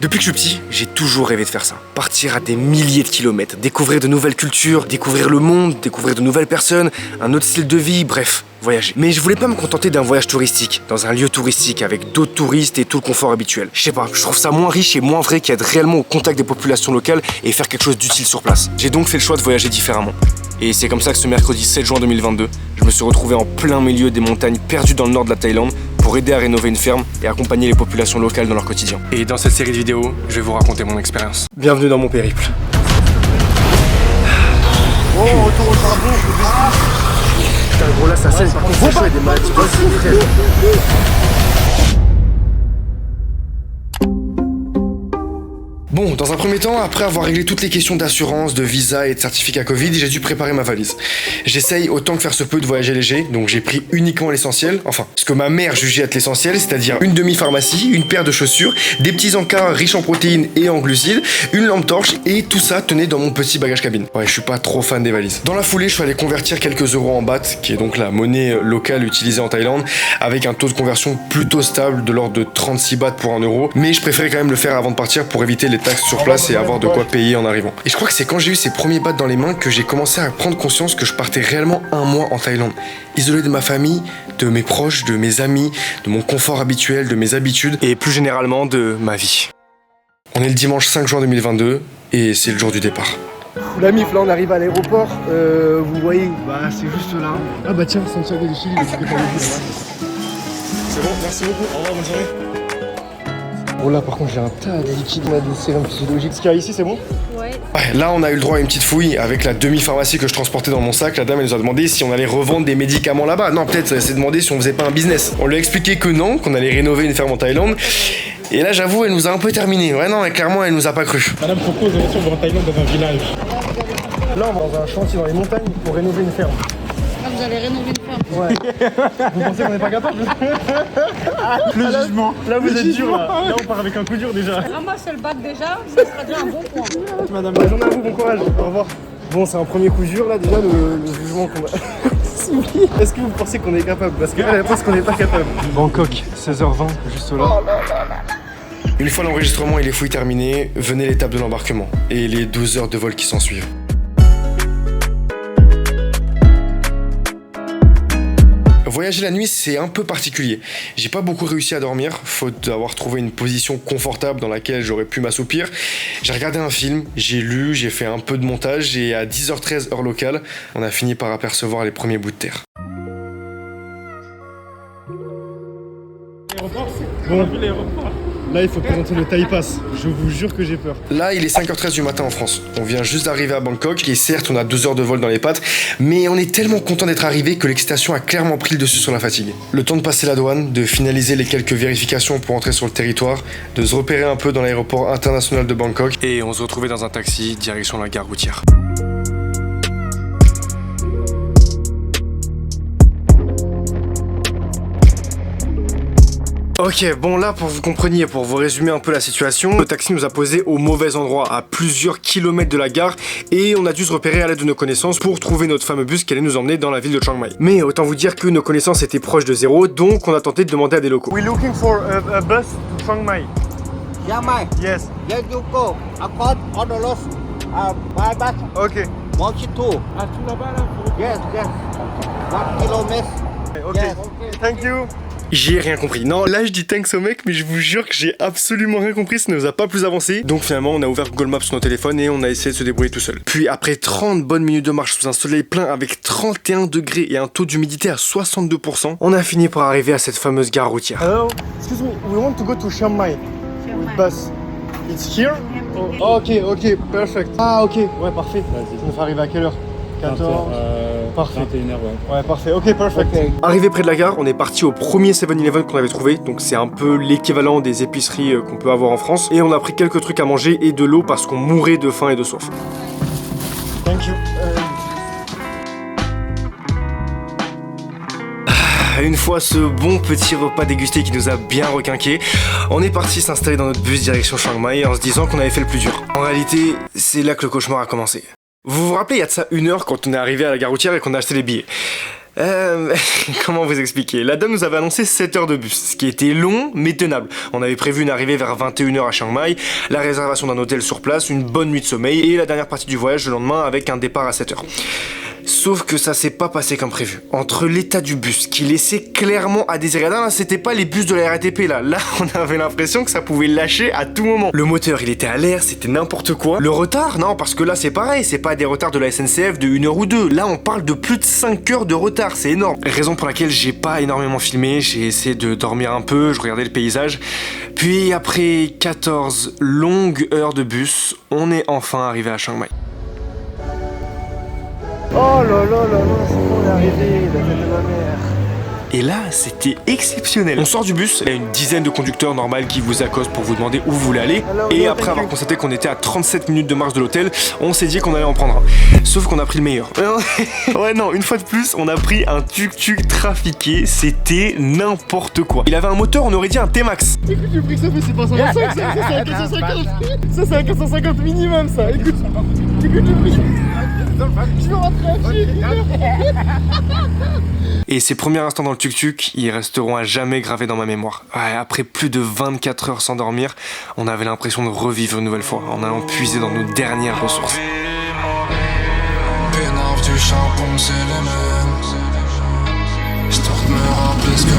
Depuis que je suis petit, j'ai toujours rêvé de faire ça. Partir à des milliers de kilomètres, découvrir de nouvelles cultures, découvrir le monde, découvrir de nouvelles personnes, un autre style de vie, bref, voyager. Mais je voulais pas me contenter d'un voyage touristique, dans un lieu touristique avec d'autres touristes et tout le confort habituel. Je sais pas, je trouve ça moins riche et moins vrai qu'être réellement au contact des populations locales et faire quelque chose d'utile sur place. J'ai donc fait le choix de voyager différemment. Et c'est comme ça que ce mercredi 7 juin 2022, je me suis retrouvé en plein milieu des montagnes perdues dans le nord de la Thaïlande pour aider à rénover une ferme et accompagner les populations locales dans leur quotidien. Et dans cette série de vidéos, je vais vous raconter mon expérience. Bienvenue dans mon périple. Oh, retour au charbon, putain, gros là ça saigne, par contre c'est chaud, il y a des maladies possibles, frère. Bon, dans un premier temps, après avoir réglé toutes les questions d'assurance, de visa et de certificat Covid, j'ai dû préparer ma valise. J'essaye autant que faire se peut de voyager léger, donc j'ai pris uniquement l'essentiel, enfin, ce que ma mère jugeait être l'essentiel, c'est-à-dire une demi-pharmacie, une paire de chaussures, des petits encas riches en protéines et en glucides, une lampe torche, et tout ça tenait dans mon petit bagage cabine. Ouais, je suis pas trop fan des valises. Dans la foulée, je suis allé convertir quelques euros en baht, qui est donc la monnaie locale utilisée en Thaïlande, avec un taux de conversion plutôt stable de l'ordre de 36 bahts pour 1 euro, mais je préférais quand même le faire avant de partir pour éviter les taxes sur place et avoir de quoi payer en arrivant. Et je crois que c'est quand j'ai eu ces premiers bahts dans les mains que j'ai commencé à prendre conscience que je partais réellement un mois en Thaïlande, isolé de ma famille, de mes proches, de mes amis, de mon confort habituel, de mes habitudes et plus généralement de ma vie. On est le dimanche 5 juin 2022 et c'est le jour du départ. La MIF, là on arrive à l'aéroport, vous voyez, bah c'est juste là. Ah bah tiens, Santiago de Chili, c'est ce que t'avais dit là. C'est bon, merci beaucoup, au revoir, bonne journée. Bon là par contre j'ai un tas de liquide, on a des sérums physiologiques. Ce qu'il y a ici c'est bon? Ouais, là on a eu le droit à une petite fouille avec la demi-pharmacie que je transportais dans mon sac. La dame elle nous a demandé si on allait revendre des médicaments là-bas. Non, peut-être elle s'est demandé si on faisait pas un business. On lui a expliqué que non, qu'on allait rénover une ferme en Thaïlande. Et là j'avoue elle nous a un peu terminé. Ouais non, clairement elle nous a pas cru. Madame propose de retourner en Thaïlande dans un village. Là on va dans un chantier dans les montagnes pour rénover une ferme. Ah, vous allez rénover une ferme. Ouais. Vous pensez qu'on n'est pas capable? Le jugement. Là vous êtes dur là. Là on part avec un coup dur déjà. Ramassez le bac déjà, ça sera déjà un bon point. Madame, bonne journée à vous, bon courage. Au revoir. Bon, c'est un premier coup dur là déjà le jugement qu'on a. Oui. Est-ce que vous pensez qu'on est capable? Parce qu'elle pense qu'on n'est pas capable. Bangkok, 16h20, juste là. Une fois l'enregistrement et les fouilles terminées, venait l'étape de l'embarquement et les 12 heures de vol qui s'ensuivent. Voyager la nuit, c'est un peu particulier. J'ai pas beaucoup réussi à dormir, faute d'avoir trouvé une position confortable dans laquelle j'aurais pu m'assoupir. J'ai regardé un film, j'ai lu, j'ai fait un peu de montage et à 10h13 heure locale, on a fini par apercevoir les premiers bouts de terre. Bon, l'aéroport. Là, il faut présenter le Thai Pass. Je vous jure que j'ai peur. Là, il est 5h13 du matin en France. On vient juste d'arriver à Bangkok et certes, on a 2 heures de vol dans les pattes, mais on est tellement content d'être arrivé que l'excitation a clairement pris le dessus sur la fatigue. Le temps de passer la douane, de finaliser les quelques vérifications pour entrer sur le territoire, de se repérer un peu dans l'aéroport international de Bangkok et on se retrouvait dans un taxi direction la gare routière. Ok, bon là pour vous compreniez, pour vous résumer un peu la situation, le taxi nous a posé au mauvais endroit, à plusieurs kilomètres de la gare, et on a dû se repérer à l'aide de nos connaissances pour trouver notre fameux bus qui allait nous emmener dans la ville de Chiang Mai. Mais autant vous dire que nos connaissances étaient proches de zéro, donc on a tenté de demander à des locaux. We're looking for a bus to Chiang Mai. Chiang Mai. Yes. Here you go. Across on the road. By bus. Ok. Mochi 2. Ah, tout là-bas là. Yes, yes. 1 kilomètre. Ok. Yes. Thank you. J'ai rien compris. Non, là je dis thanks au mec, mais je vous jure que j'ai absolument rien compris, ça ne nous a pas plus avancé. Donc finalement, on a ouvert Google Maps sur nos téléphones et on a essayé de se débrouiller tout seul. Puis après 30 bonnes minutes de marche sous un soleil plein avec 31 degrés et un taux d'humidité à 62%, on a fini par arriver à cette fameuse gare routière. Hello. Excuse me, we want to go to Chiang Mai. With bus. It's here? Oh, ok, perfect. Ah, ok, ouais, parfait. Ça nous fait arriver à quelle heure? 14. Parfait. 21h, ouais. Ouais, parfait. Ok, perfect. Okay. Arrivé près de la gare, on est parti au premier 7-Eleven qu'on avait trouvé, donc c'est un peu l'équivalent des épiceries qu'on peut avoir en France. Et on a pris quelques trucs à manger et de l'eau parce qu'on mourait de faim et de soif. Thank you. Une fois ce bon petit repas dégusté qui nous a bien requinqué, on est parti s'installer dans notre bus direction Chiang Mai en se disant qu'on avait fait le plus dur. En réalité, c'est là que le cauchemar a commencé. Vous vous rappelez, il y a de ça 1 heure quand on est arrivé à la gare routière et qu'on a acheté les billets. Comment vous expliquer? La dame nous avait annoncé 7 heures de bus, ce qui était long mais tenable. On avait prévu une arrivée vers 21h à Chiang Mai, la réservation d'un hôtel sur place, une bonne nuit de sommeil et la dernière partie du voyage le lendemain avec un départ à 7h. Sauf que ça s'est pas passé comme prévu. Entre l'état du bus, qui laissait clairement à désirer. Là, c'était pas les bus de la RATP là. Là, on avait l'impression que ça pouvait lâcher à tout moment. Le moteur, il était à l'air, c'était n'importe quoi. Le retard, non, parce que là, c'est pareil. C'est pas des retards de la SNCF de 1 heure ou 2. Là, on parle de plus de 5 heures de retard. C'est énorme. Raison pour laquelle j'ai pas énormément filmé. J'ai essayé de dormir un peu, je regardais le paysage. Puis, après 14 longues heures de bus, on est enfin arrivé à Chiang Mai. Oh là là là là, c'est bon, on est arrivé, la tête de ma mère. Et là, c'était exceptionnel. On sort du bus, il y a une dizaine de conducteurs normaux qui vous accostent pour vous demander où vous voulez aller. Et après avoir constaté qu'on était à 37 minutes de marche de l'hôtel, on s'est dit qu'on allait en prendre un. Sauf qu'on a pris le meilleur. Ouais non, une fois de plus, on a pris un tuk-tuk trafiqué, c'était n'importe quoi. Il avait un moteur, on aurait dit un T-Max. Écoute le prix que ça fait, c'est pas 125, ça c'est à 450. Ça c'est à 450 minimum ça, écoute le prix. Je vais rentrer à pied. Et ces premiers instants dans le tuk-tuk, ils resteront à jamais gravés dans ma mémoire. Ouais, après plus de 24 heures sans dormir, on avait l'impression de revivre une nouvelle fois, en allant puiser dans nos dernières ressources.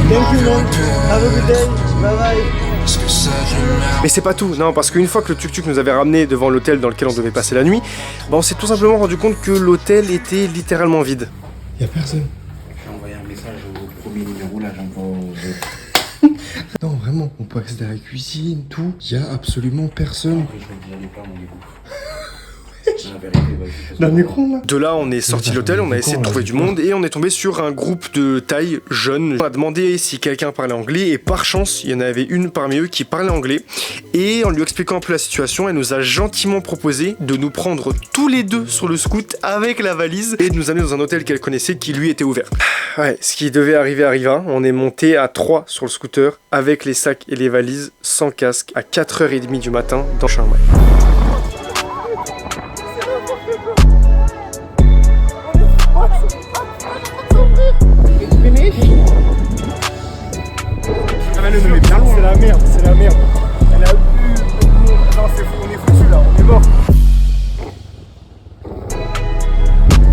Thank you man, have a good day, bye bye. Mais c'est pas tout, non, parce qu'une fois que le tuk-tuk nous avait ramené devant l'hôtel dans lequel on devait passer la nuit, bah on s'est tout simplement rendu compte que l'hôtel était littéralement vide. Y'a personne. J'ai envoyé un message au premier numéro là, j'envoie. Non vraiment, on peut accéder à la cuisine, tout. Y'a absolument personne. J'allais pas mon égout. Dans le micro là. De là, on est sorti de l'hôtel, on a essayé de trouver du monde et on est tombé sur un groupe de taille jeune. On a demandé si quelqu'un parlait anglais et par chance, il y en avait une parmi eux qui parlait anglais. Et en lui expliquant un peu la situation, elle nous a gentiment proposé de nous prendre tous les deux sur le scoot avec la valise et de nous amener dans un hôtel qu'elle connaissait qui lui était ouvert. Ouais, ce qui devait arriver arriva. On est monté à 3 sur le scooter avec les sacs et les valises sans casque à 4h30 du matin dans Chiang Mai. C'est la merde, c'est la merde. Elle a bu. Non, on est foutu là, on est mort.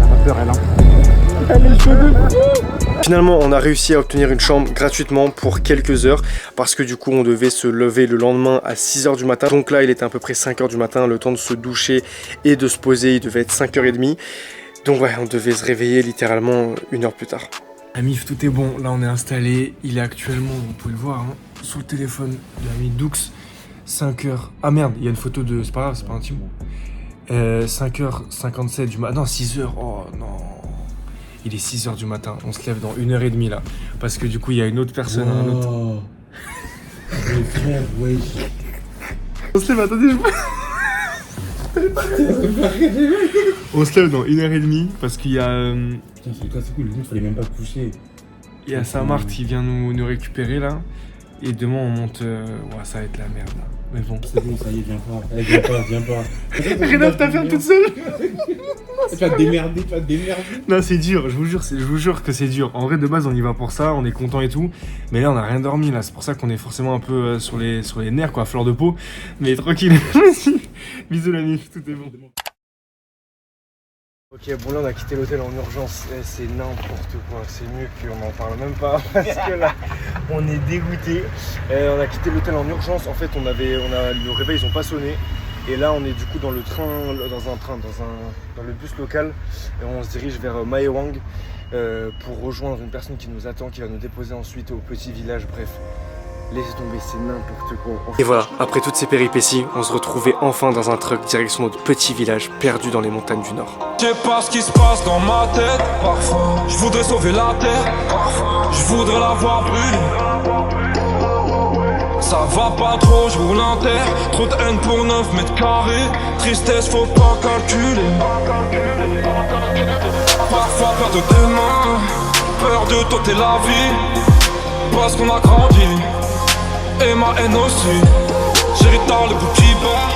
La vapeur elle a. Elle est chaude. Finalement, on a réussi à obtenir une chambre gratuitement pour quelques heures parce que du coup, on devait se lever le lendemain à 6h du matin. Donc là, il était à peu près 5h du matin, le temps de se doucher et de se poser, il devait être 5h30. Donc ouais, on devait se réveiller littéralement 1 heure plus tard. Amif, tout est bon, là on est installé, il est actuellement, vous pouvez le voir, hein, sous le téléphone de l'ami Doux, 5h, ah merde, il y a une photo de, c'est pas grave, c'est pas intime, 5h57 du matin, non 6h, oh non, il est 6h du matin, on se lève dans 1h30 là, parce que du coup il y a une autre personne, un autre... Mais frère, wesh. On se lève, attendez, on se lève dans 1h30 parce qu'il y a... Putain, c'est cool, il fallait même pas coucher. Il y a Samart qui vient nous récupérer là. Et demain on monte... Ouais, ça va être la merde là. Mais bon. C'est bon, ça y est, viens pas. Eh, viens pas. Rénov ta ferme toute seule. Tu vas te démerder, Non, c'est dur, je vous jure que c'est dur. En vrai, de base, on y va pour ça, on est content et tout. Mais là, on a rien dormi là. C'est pour ça qu'on est forcément un peu sur les nerfs, quoi, fleur de peau. Mais tranquille. Bisous la nuit, tout est bon. Ok, bon là on a quitté l'hôtel en urgence, c'est n'importe quoi, c'est mieux qu'on n'en parle même pas parce que là on est dégoûté. On a quitté l'hôtel en urgence, en fait le réveil ils ont pas sonné et là on est du coup dans le train, dans le bus local et on se dirige vers Mae Wang pour rejoindre une personne qui nous attend, qui va nous déposer ensuite au petit village, bref. Laissez tomber, c'est n'importe quoi. Et voilà, après toutes ces péripéties, on se retrouvait enfin dans un truck direction notre petit village perdu dans les montagnes du Nord. Je sais pas ce qui se passe dans ma tête. Parfois, je voudrais sauver la terre. Parfois, je voudrais la voir brûler. Ça va pas trop, je roule en terre. Trop de haine pour 9 mètres carrés. Tristesse, faut pas calculer. Parfois, peur de demain. Peur de tenter la vie. Parce qu'on a grandi. Et ma haine aussi. J'hérite dans le bout qui bat.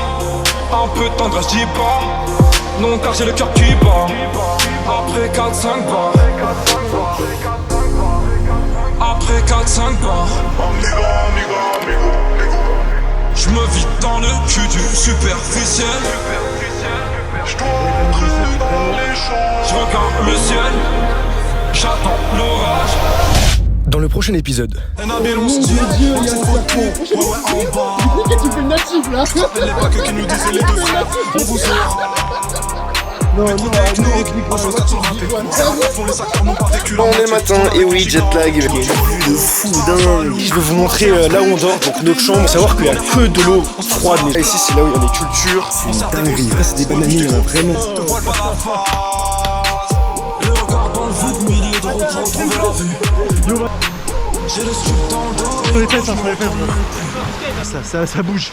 Un peu de tendresse, j'y pas. Non car j'ai le cœur qui bat. Après 4-5 bars. Après 4-5 bars, je me vis dans le cul du superficiel. Je regarde le ciel, j'attends l'orage. Dans le prochain épisode. Tu fais le natif là. Non, On est matin, et oui, jet lag, de fou dingue. Je vais vous montrer là où on dort, donc notre chambre. Savoir qu'il y a que de l'eau froide. Mais ici, c'est là où il y a des cultures. C'est une dinguerie. Après, c'est des bananiers, il y en a vraiment. Le regard dans le vide, milliers de ronds pour trouver la vue. J'ai le stup dans le dos. Sur les fesses, ça bouge.